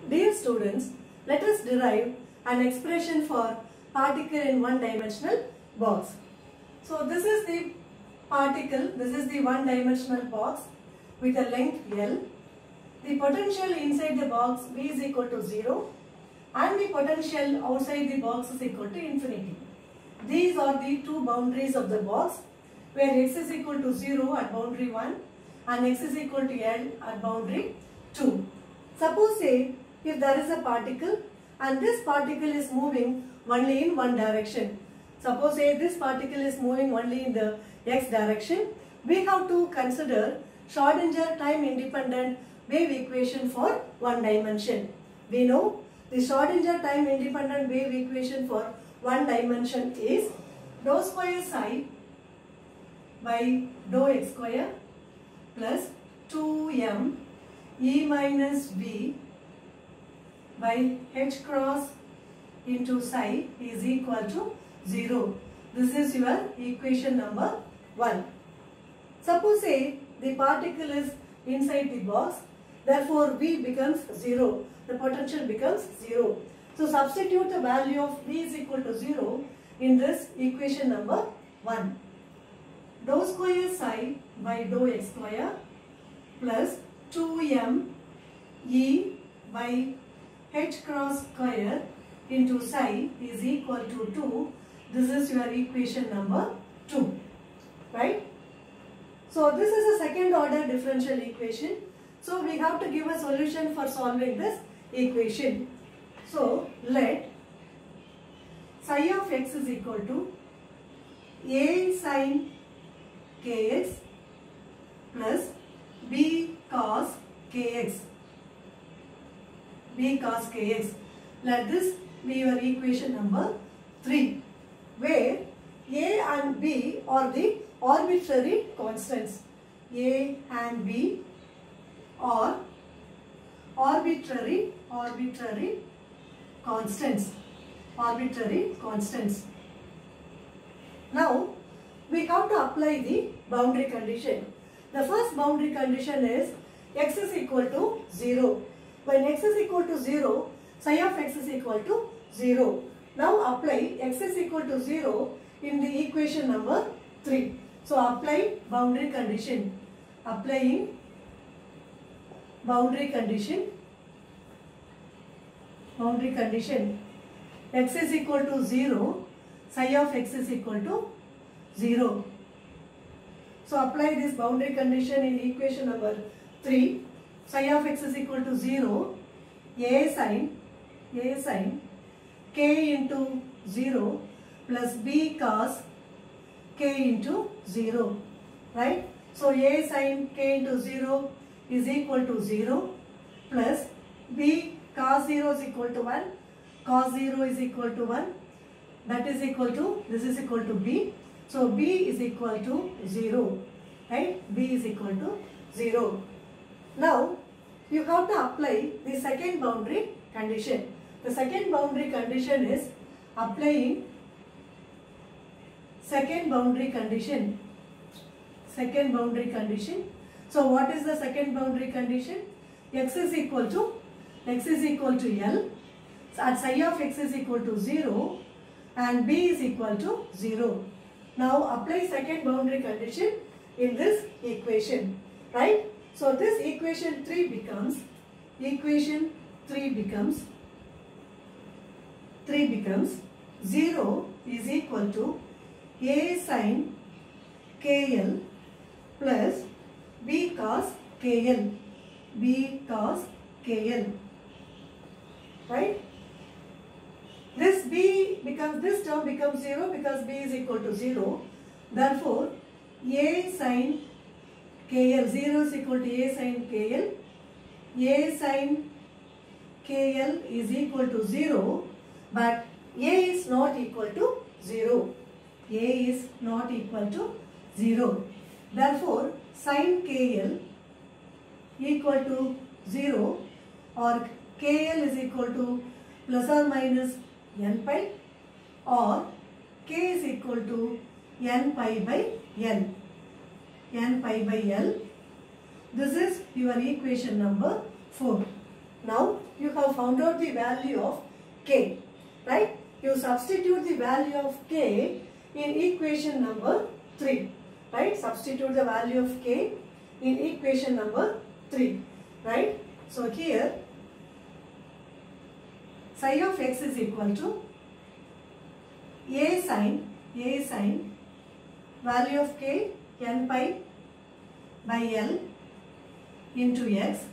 Dear students, let us derive an expression for particle in one-dimensional box. So this is the particle, this is the one-dimensional box with a length L. The potential inside the box V is equal to 0 and the potential outside the box is equal to infinity. These are the two boundaries of the box where x is equal to 0 at boundary 1 and x is equal to L at boundary 2. Suppose say if there is a particle and this particle is moving only in one direction. Suppose say this particle is moving only in the x direction. We have to consider Schrodinger time independent wave equation for one dimension. We know the Schrodinger time independent wave equation for one dimension is dou square psi by dou x square plus 2m e minus v by h cross into psi is equal to 0. This is your equation number 1. Suppose say the particle is inside the box, therefore v becomes 0. The potential becomes 0. So substitute the value of v is equal to 0 in this equation number 1. Dou square psi by dou x square plus 2m e by h cross square into psi is equal to 2. This is your equation number 2. Right? So this is a second order differential equation. So we have to give a solution for solving this equation. So let psi of x is equal to a sin kx plus b cos kx. B cos kx. Let this be your equation number 3, where a and b are the arbitrary constants. A and b are arbitrary constants. Now we have to apply the boundary condition. The first boundary condition is x is equal to 0. When x is equal to 0, psi of x is equal to 0. Now apply x is equal to 0 in the equation number 3. So apply boundary condition. Applying boundary condition. X is equal to 0, psi of x is equal to 0. So apply this boundary condition in equation number 3. Psi of x is equal to 0, a sin k into 0 plus b cos k into 0. Right? So a sin k into 0 is equal to 0 plus b cos 0 is equal to 1, cos 0 is equal to 1, that is equal to, this is equal to b. So b is equal to 0. Right? B is equal to 0. Now you have to apply the second boundary condition. The second boundary condition is applying second boundary condition. So what is the second boundary condition? X is equal to L. At psi of x is equal to 0 and b is equal to 0. Now apply second boundary condition in this equation. Right? So this equation 3 becomes 0 is equal to a sin kl plus b cos kl. Right? This term becomes 0 because b is equal to 0. Therefore, a sin kl, 0 is equal to a sin kl. A sin kl is equal to 0, but a is not equal to 0. Therefore, sin kl equal to 0 or kl is equal to plus or minus n pi or k is equal to n pi by L. This is your equation number 4. Now you have have found out the value of K, right? You substitute the value of K in equation number 3, right? Substitute the value of K in equation number 3, right? So here psi of x is equal to a sin value of k n pi by L into x,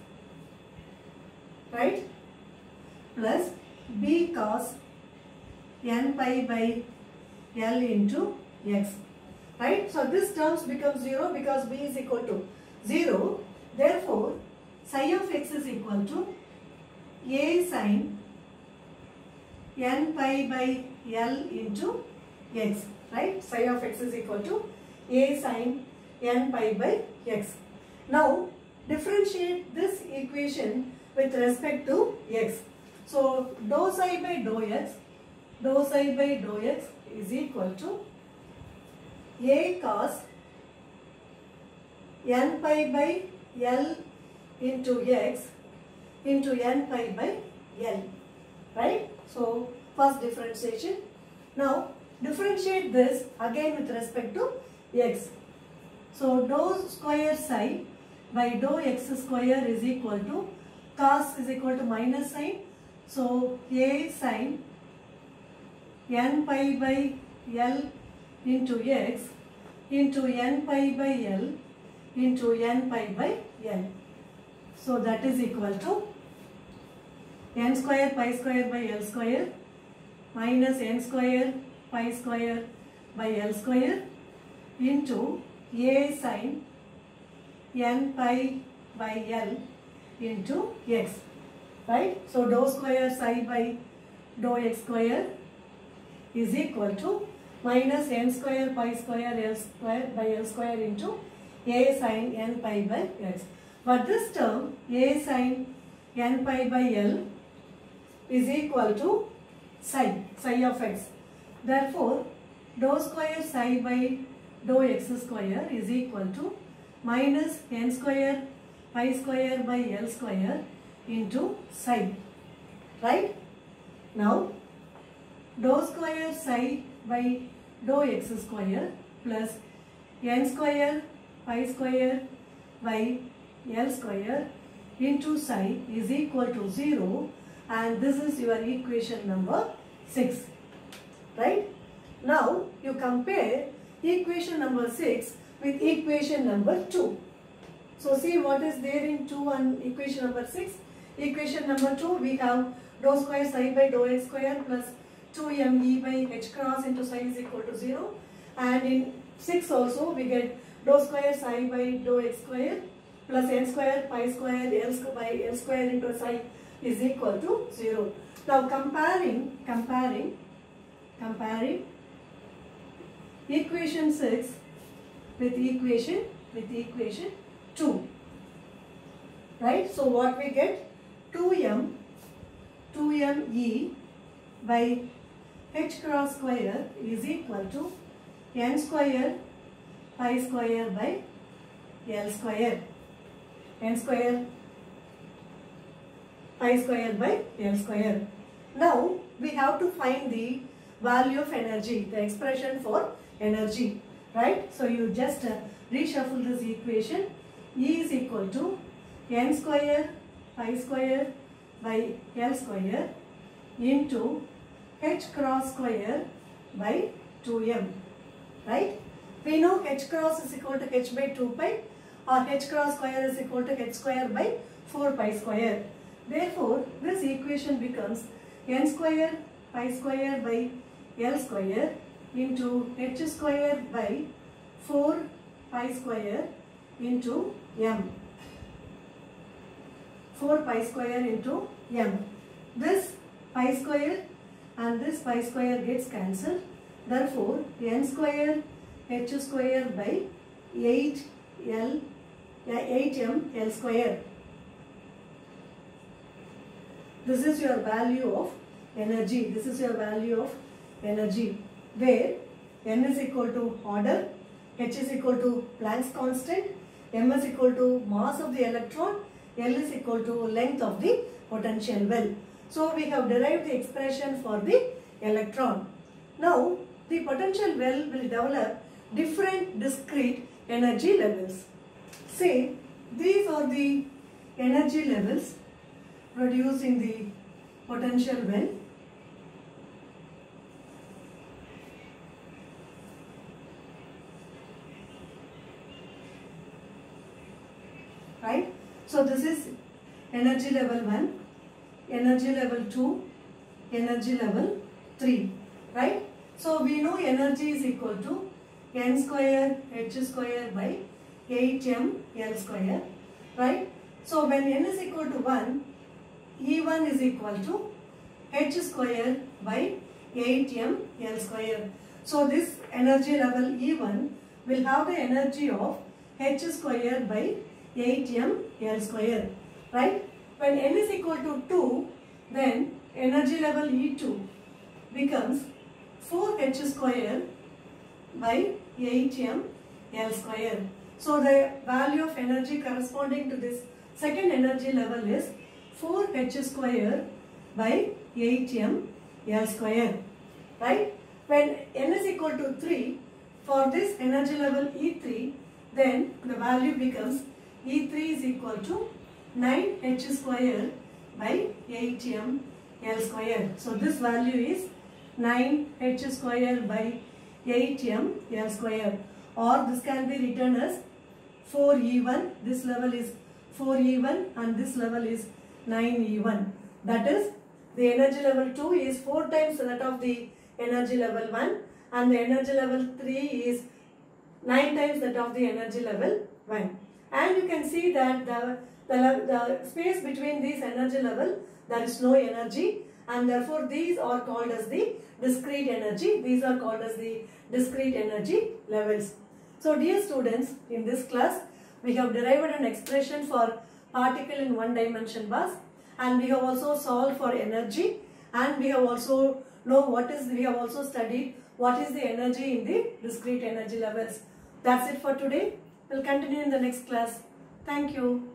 right, plus b cos n pi by L into x, right. So this terms becomes 0 because b is equal to 0. Therefore psi of x is equal to a sin n pi by L into x, right. Psi of x is equal to a sin n pi by x. Now differentiate this equation with respect to x. So dou psi by dou x is equal to a cos n pi by L into x into n pi by L, right. So first differentiation. Now differentiate this again with respect to x. So dou square psi by dou x square is equal to cos is equal to minus sin. So a sin n pi by L into x into n pi by L into n pi by L. So that is equal to n square pi square by L square minus n square pi square by L square into a sin n pi by L into x, right. So dou square psi by dou x square is equal to minus n square pi square L square by L square into a sin n pi by x. But this term a sin n pi by L is equal to psi of x. Therefore dou square psi by dou x square is equal to minus n square pi square by L square into psi, right. Now dou square psi by dou x square plus n square pi square by L square into psi is equal to 0, and this is your equation number 6, right. Now you compare equation number 6 with equation number 2. So see what is there in 2 and equation number 6. Equation number 2 we have dou square psi by dou x square plus 2me by h cross into psi is equal to 0, and in 6 also we get dou square psi by dou x square plus n square pi square L by L square into psi is equal to 0. Now comparing equation 6 with equation 2, right. So what we get, 2me by h cross square is equal to n square pi square by L square, n square pi square by L square. Now we have to find the value of energy, the expression for energy, right. So you just reshuffle this equation. E is equal to n square pi square by L square into h cross square by 2m, right. We know h cross is equal to h by 2 pi, or h cross square is equal to h square by 4 pi square. Therefore this equation becomes n square pi square by L square into h square by 4 pi square into m, 4 pi square into m. This pi square and this pi square gets cancelled. Therefore n square h square by 8m L square. This is your value of energy. This is your value of energy, where n is equal to order, h is equal to Planck's constant, m is equal to mass of the electron, L is equal to length of the potential well. So we have derived the expression for the electron. Now the potential well will develop different discrete energy levels. Say these are the energy levels produced in the potential well. Right? So this is energy level 1, energy level 2, energy level 3. Right? So we know energy is equal to n square h square by 8m L square. Right? So when n is equal to 1, E1 is equal to h square by 8m L square. So this energy level E1 will have the energy of h square by 8m L square. Right? When n is equal to 2, then energy level E2 becomes 4h square by 8m L square. So the value of energy corresponding to this second energy level is 4h square by 8m L square. Right? When n is equal to 3, for this energy level E3, then the value becomes E3 is equal to 9h square by 8m L square. So this value is 9h square by 8m L square, or this can be written as 4E1. This level is 4E1 and this level is 9E1. That is, the energy level 2 is 4 times that of the energy level 1, and the energy level 3 is 9 times that of the energy level 1. And you can see that the space between these energy level, there is no energy, and therefore these are called as the discrete energy. These are called as the discrete energy levels. So dear students, in this class we have derived an expression for particle in one dimension bus, and we have also solved for energy, and we have also studied what is the energy in the discrete energy levels. That's it for today. We'll continue in the next class. Thank you.